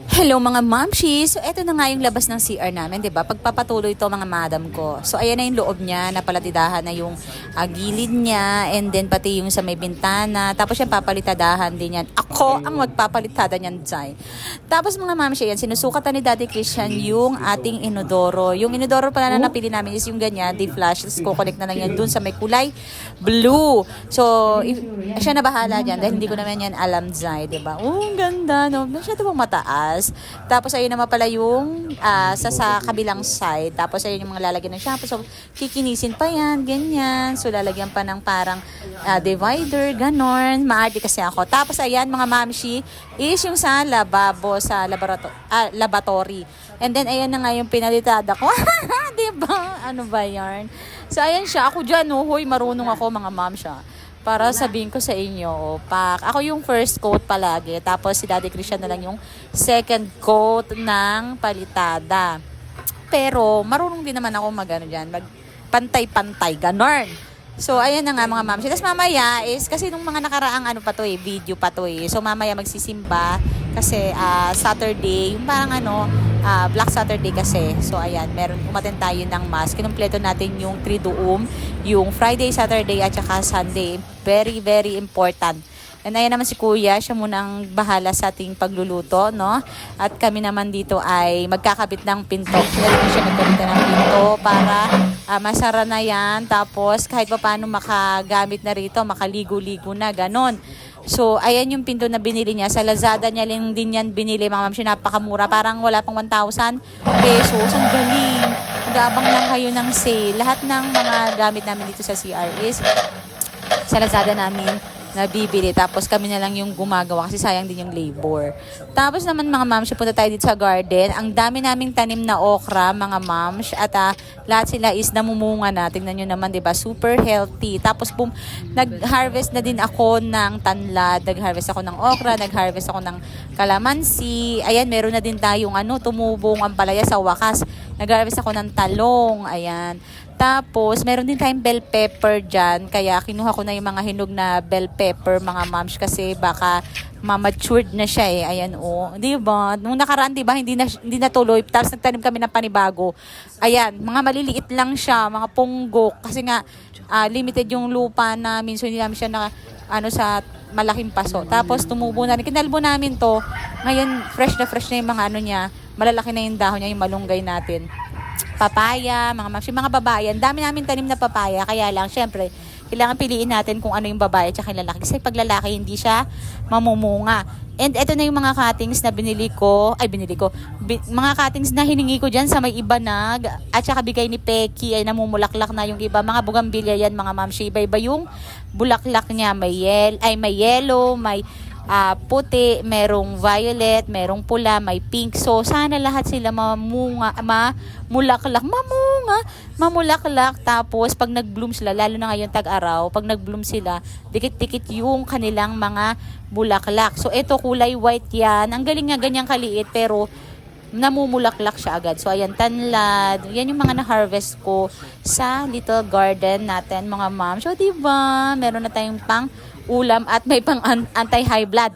Hello mga mamshi! So eto na nga yung labas ng CR namin, 'di ba? Pagpapatuloy to mga madam ko. So ayan na yung loob niya, napalatidahan na yung gilid niya, and then pati yung sa may bintana. Tapos yung papalitadahan din yan. Ako ang magpapalitada niyan, Zay. Tapos mga mamshi, yan, sinusukatan ni Daddy Christian yung ating inodoro. Yung inodoro pala na napili namin is yung ganyan, di flash. Tapos kukonect na lang yan dun sa may kulay blue. So, siya na bahala dyan dahil hindi ko naman yan alam, Zay, 'di ba? Oh, ang ganda, no? Masyado bang mataas. Tapos ayun naman pala yung sa kabilang side. Tapos ayun yung mga lalagyan ng shampoo. So kikinisin pa yan, ganyan. So lalagyan pa ng parang divider, ganon. Maarte kasi ako. Tapos ayan mga mamshi is yung sa lababo, sa laboratory. And then ayan na nga yung pinalitada ko. Diba? Ano ba yarn? So ayan siya. Ako dyan, hoy, marunong ako mga ma'am siya. Para sabihin ko sa inyo, ako yung first coat palagi, tapos si Daddy Christian na lang yung second coat ng palitada. Pero marunong din naman ako magpantay-pantay, ganon. So, ayan na nga mga ma'am. Tapos mamaya is, kasi nung mga nakaraang video pa to eh. So, mamaya magsisimba kasi Saturday, yung parang Black Saturday kasi. So, ayan, umaten tayo ng mass. Kinumpleto natin yung Triduum, yung Friday, Saturday, at saka Sunday. Very, very important. And ayan naman si Kuya, siya munang bahala sa ating pagluluto, no? At kami naman dito ay magkakabit ng pinto. Siya nagkabit ng pinto para masara na yan. Tapos kahit pa paano makagamit na rito, makaligo-ligo na, ganon. So, ayan yung pinto na binili niya. Sa Lazada niya lang din yan binili, mga ma'am. Siya napakamura. Parang wala pang 1,000 pesos. Ang galing. Mag-aabang lang kayo ng sale. Lahat ng mga gamit namin dito sa CR is sa Lazada namin nabibili. Tapos kami na lang yung gumagawa kasi sayang din yung labor. Tapos naman mga mams, punta tayo dito sa garden. Ang dami naming tanim na okra, mga mams. At lahat sila is namumunga na. Tingnan nyo naman, diba? Super healthy. Tapos nag-harvest na din ako ng tanlad. Nag-harvest ako ng okra. Nag-harvest ako ng kalamansi. Ayan, meron na din tayong tumubong ampalaya sa wakas. Nag-harvest ako ng talong. Ayan. Tapos, meron din tayong bell pepper dyan. Kaya, kinuha ko na yung mga hinog na bell pepper, mga moms, kasi baka matured na siya eh. Ayan, oh. Diba? Nung nakaraan, diba, hindi na tuloy. Tapos, nagtanim kami ng panibago. Ayan, mga maliliit lang siya, mga punggok. Kasi nga, limited yung lupa namin. So, hindi namin siya sa malaking paso. Tapos, tumubo na rin. Kinalbo namin to. Ngayon, fresh na yung mga niya. Malalaki na yung dahon niya, yung malunggay natin. Papaya, mga babae. Ang dami namin tanim na papaya. Kaya lang, syempre, kailangan piliin natin kung ano yung babae at yung lalaki. Kasi pag lalaki, hindi siya mamumunga. And eto na yung mga cuttings na binili ko. Mga cuttings na hiningi ko dyan sa may ibanag. At saka bigay ni Pecky ay namumulaklak na yung iba. Mga bugambilya yan, mga mamshi. Iba-iba yung bulaklak niya. May yellow, may puti, merong violet, merong pula, may pink. So, sana lahat sila mamulaklak. Tapos, pag nag-bloom sila, lalo na ngayon tag-araw, pag nag-bloom sila, dikit-dikit yung kanilang mga bulaklak. So, ito kulay white yan. Ang galing nga, ganyang kaliit, pero namumulaklak siya agad. So, ayan, tanlad. Yan yung mga na-harvest ko sa little garden natin, mga ma'am. So, diba? Meron na tayong pang ulam at may pang anti-high blood.